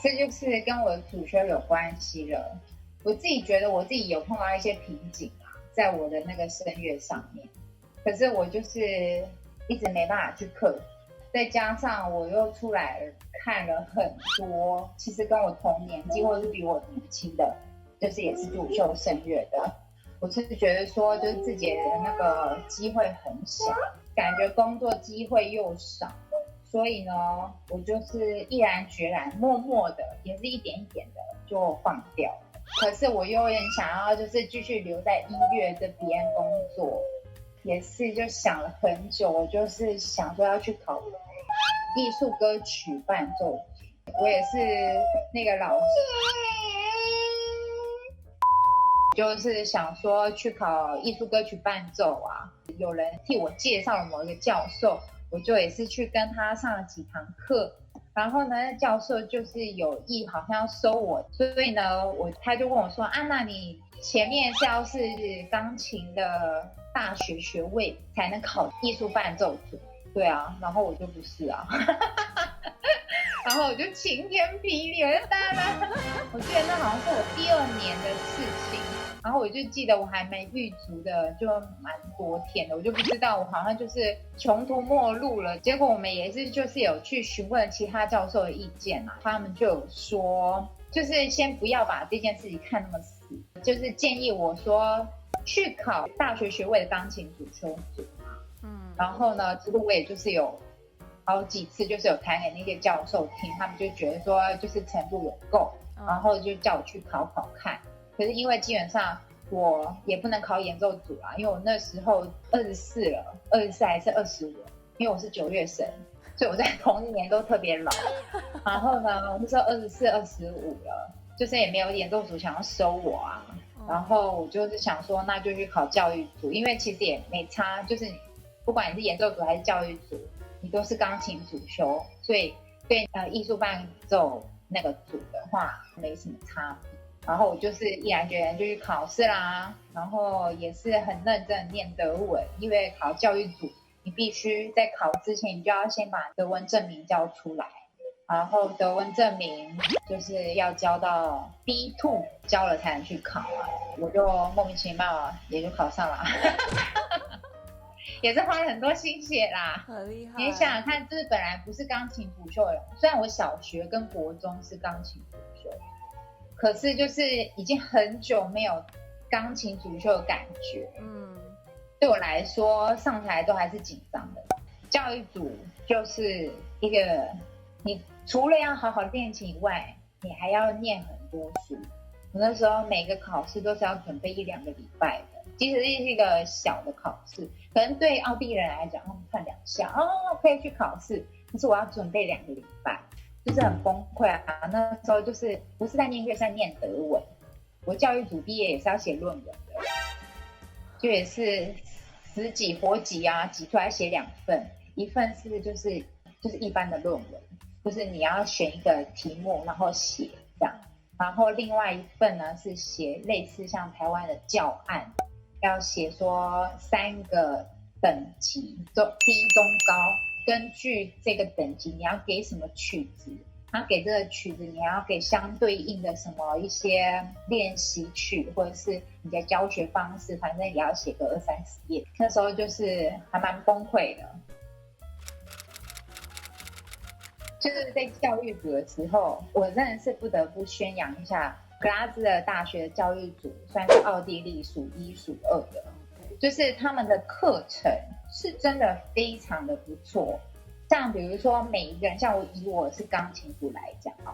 这就是跟我的主修有关系了。我自己觉得我自己有碰到一些瓶颈啊，在我的那个声乐上面，可是我就是一直没办法去克服。再加上我又出来看了很多，其实跟我同年纪或者是比我年轻的，就是也是主修声乐的，我是觉得说，就是自己的那个机会很小，感觉工作机会又少，所以呢，我就是毅然决然、默默的，也是一点一点的就放掉了。可是我又很想要，就是继续留在音乐这边工作，也是就想了很久，我就是想说要去考艺术歌曲伴奏组，我也是那个老师。就是想说去考艺术歌曲伴奏啊，有人替我介绍了某一个教授，我就也是去跟他上了几堂课，然后呢，教授就是有意好像要收我，所以呢，他就问我说啊，那你前面是要是钢琴的大学学位才能考艺术伴奏组，对啊，然后我就不是啊。然后我就晴天霹雳，我就当然，我记得那好像是我第2年的事情，然后我就记得我还没预足的，就蛮多天的，我就不知道我好像就是穷途末路了。结果我们也是就是有去询问其他教授的意见啊，他们就有说，就是先不要把这件事情看那么死，就是建议我说去考大学学位的钢琴主修组嘛，然后呢，其实我也就是有好几次就是有谈给那些教授听，他们就觉得说就是程度有够，然后就叫我去考考看。可是因为基本上我也不能考演奏组啊，因为我那时候24了，24还是25，因为我是9月生，所以我在同一年都特别老。然后呢，我那时候24、25了，就是也没有演奏组想要收我啊。然后我就是想说，那就去考教育组，因为其实也没差，就是不管你是演奏组还是教育组，你都是钢琴主修，所以对艺术伴奏那个组的话没什么差别。然后我就是毅然决然就去考试啦，然后也是很认真的念德文，因为考教育组你必须在考之前你就要先把德文证明交出来，然后德文证明就是要交到 B2 交了才能去考啊，我就莫名其妙也就考上了。也是花了很多心血啦，很厉害。你想想看，就是本来不是钢琴主修的人，虽然我小学跟国中是钢琴主修，可是就是已经很久没有钢琴主修的感觉。对我来说上台都还是紧张的。教育组就是一个，你除了要好好练琴以外，你还要念很多书。我那时候每个考试都是要准备1-2个礼拜的。即使是一个小的考试，可能对奥地利人来讲，他们看2下可以去考试，可是我要准备2个礼拜，就是很崩溃啊。那时候就是不是在念乐，是在念德文。我教育组毕业也是要写论文的，就也是死挤活挤啊，挤出来写2份，一份是就是一般的论文，就是你要选一个题目然后写这样，然后另外一份呢是写类似像台湾的教案。要写说3个等级，低、中、高，根据这个等级你要给什么曲子，然后给这个曲子你要给相对应的什么一些练习曲，或者是你的教学方式，反正也要写个20-30页。那时候就是还蛮崩溃的，就是在教育组的时候，我真的是不得不宣扬一下格拉兹的大学教育组，算是奥地利数1数2的，就是他们的课程是真的非常的不错。像比如说每一个人，像以我是钢琴组来讲啊，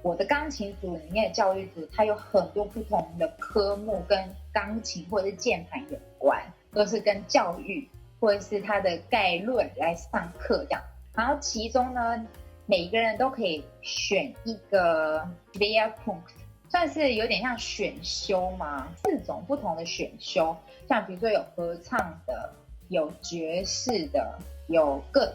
我的钢琴组里面的教育组，它有很多不同的科目跟钢琴或者是键盘有关，都是跟教育或者是它的概论来上课这样。然后其中呢，每一个人都可以选一个 Schwerpunkt，算是有点像选修嘛，4种不同的选修，像比如说有合唱的，有爵士的，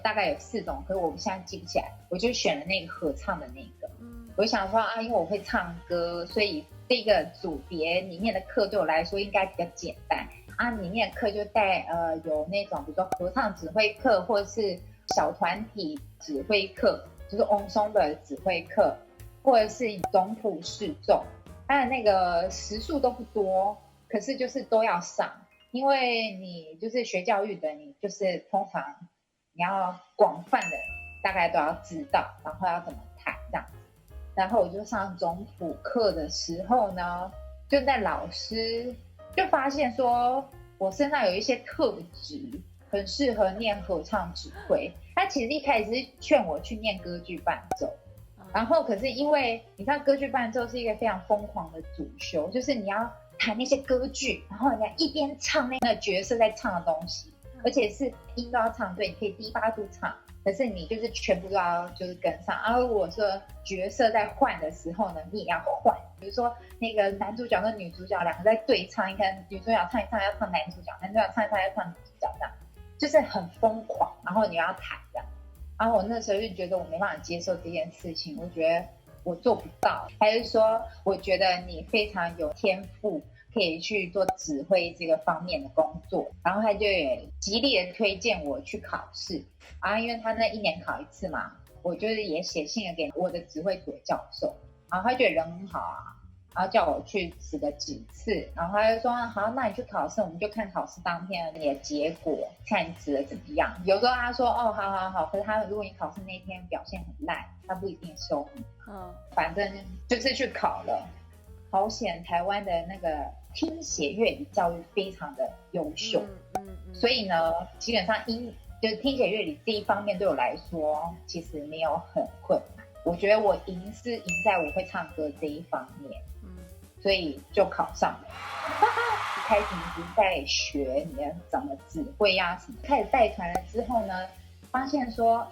大概有4种，可是我现在记不起来，我就选了那个合唱的那个。我想说因为我会唱歌，所以这个组别里面的课对我来说应该比较简单啊。里面的课就带有那种比如说合唱指挥课，或者是小团体指挥课，就是ensemble的指挥课。或者是总谱试奏，它的那个时数都不多，可是就是都要上，因为你就是学教育的，你就是通常你要广泛的大概都要知道，然后要怎么弹这样。然后我就上总谱课的时候呢，就那老师就发现说我身上有一些特质，很适合念合唱指挥。他其实一开始是劝我去念歌剧伴奏，然后可是因为你看歌剧伴奏是一个非常疯狂的主修，就是你要弹那些歌剧，然后你要一边唱那个角色在唱的东西，而且是音都要唱对，你可以低八度唱，可是你就是全部都要就是跟上。然后如果说角色在换的时候呢，你也要换，比如说那个男主角跟女主角两个在对唱，你看女主角唱一唱要唱男主角，男主角唱一唱要唱女主角，这样就是很疯狂，然后你要弹这样。然后我那时候就觉得我没办法接受这件事情，我觉得我做不到，还是说我觉得你非常有天赋，可以去做指挥这个方面的工作。然后他就也极力的推荐我去考试啊，因为他那1年考1次嘛，我就是也写信了给我的指挥组的教授，然后他觉得人很好啊，然后叫我去指个几次，然后他就说好，那你去考试，我们就看考试当天你的结果，看你指的怎么样。有时候他说哦，好，可是他如果你考试那天表现很烂，他不一定收你。反正就是去考了。好险，台湾的那个听写乐理教育非常的优秀，所以呢，基本上就是听写乐理这一方面对我来说，其实没有很困难。我觉得我赢是赢在我会唱歌这一方面，所以就考上了。开始一直在学你的怎么指挥啊什么，开始带团了之后呢，发现说，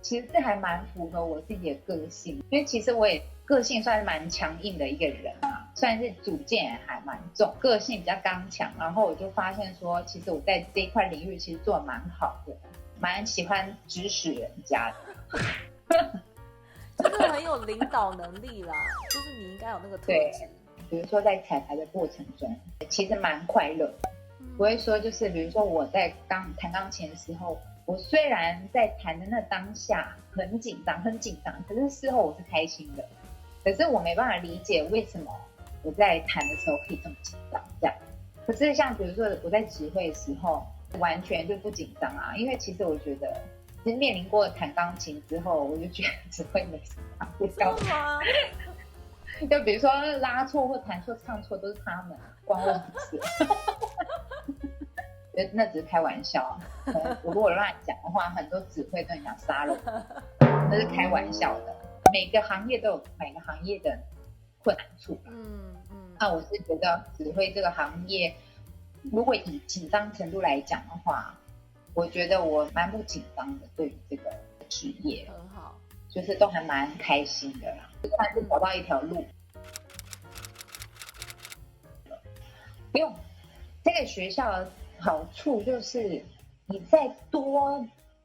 其实这还蛮符合我自己的个性，因为其实我也个性算是蛮强硬的一个人啊，算是主见也还蛮重，个性比较刚强。然后我就发现说，其实我在这一块领域其实做得蛮好的，蛮喜欢指使人家的。就是很有领导能力啦，就是你应该有那个特质。比如说在彩排的过程中，其实蛮快乐的，不会说就是比如说我在弹钢琴的时候，我虽然在弹的那当下很紧张，可是事后我是开心的。可是我没办法理解为什么我在弹的时候可以这么紧张这样。可是像比如说我在指挥的时候，完全就不紧张啊，因为其实我觉得，其实面临过弹钢琴之后，我就觉得指挥没什么不高兴。就比如说拉错或弹错、唱错都是他们，关我什么事？那只是开玩笑。如果我乱讲的话，很多指挥都很想杀了我，那是开玩笑的。每个行业都有每个行业的困难处。那我是觉得指挥这个行业，如果以紧张程度来讲的话，我觉得我蛮不紧张的，对于这个职业很好，就是都还蛮开心的啦，算是找到一条路。不用，这个学校的好处就是你再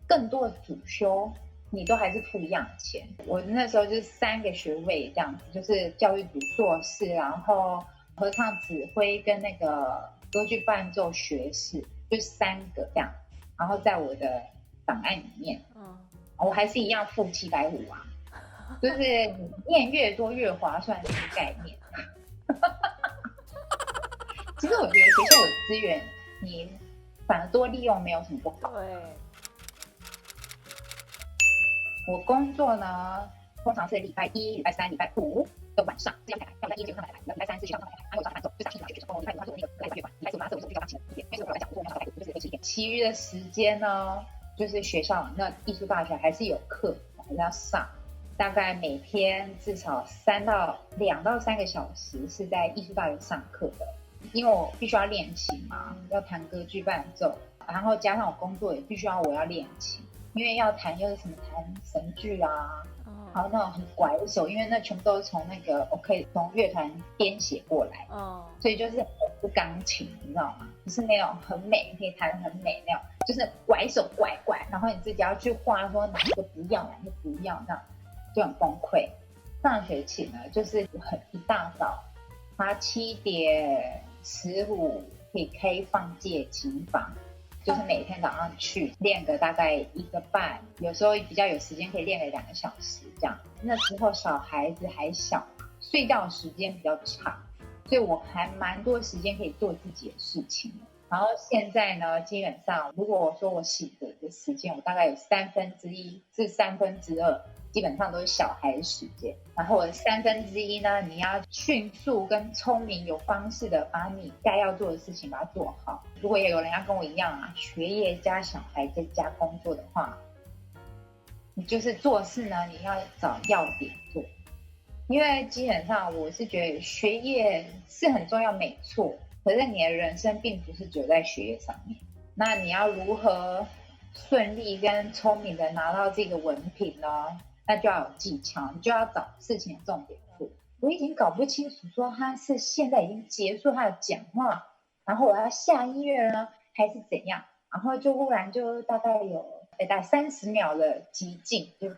更多的主修，你都还是付一样的钱。我那时候就是3个学位这样子，就是教育组硕士，然后合唱指挥跟那个歌剧伴奏学士，就3个这样。然后在我的档案里面，我还是一样付750啊，就是你念越多越划算这个概念。其实我觉得学校有资源，你反而多利用没有什么不好。对，我工作呢，通常是礼拜1、礼拜3、礼拜5的晚上，这样排。礼拜1就上台，礼拜3是学校上台，还有上台就打气学生。礼拜5他是我那个礼拜乐团，礼拜4我是我就当起1点，因为对我来讲，我做那个礼拜5就是维持1点。其余的时间呢，就是学校那艺术大学还是有课，还是要上。大概每天至少2到3个小时是在艺术大学上课的。因为我必须要练琴嘛，要弹歌剧伴奏，然后加上我工作也必须我要练琴，因为要弹又是什么弹神剧啊，还有那种很拐手，因为那全部都是从那个我可以从乐团编写过来，所以就是不钢琴，你知道吗？不是那种很美可以弹得很美那种，就是拐手拐，然后你自己要去画说哪一个不要，哪一个不要，这样就很崩溃。上学期呢，就是一大早，他7点15可以开放借琴房，就是每天早上去练个大概1个半，有时候比较有时间可以练个2个小时这样。那时候小孩子还小，睡觉时间比较长，所以我还蛮多时间可以做自己的事情的。然后现在呢，基本上如果我说我醒着的时间，我大概有1/3至2/3，基本上都是小孩的时间。然后我的1/3呢，你要迅速跟聪明有方式的把你该要做的事情把它做好。如果也有人要跟我一样啊，学业加小孩再加工作的话，你就是做事呢，你要找要点做。因为基本上我是觉得学业是很重要没错，可是你的人生并不是只有在学业上面。那你要如何顺利跟聪明的拿到这个文凭呢？那就要有技巧，你就要找事情的重点做。我已经搞不清楚说他是现在已经结束他的讲话，然后我要下音乐呢，还是怎样？然后就忽然就大概有大概30秒的激进，就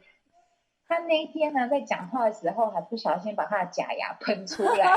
他那一天呢，在讲话的时候还不小心把他的假牙喷出来。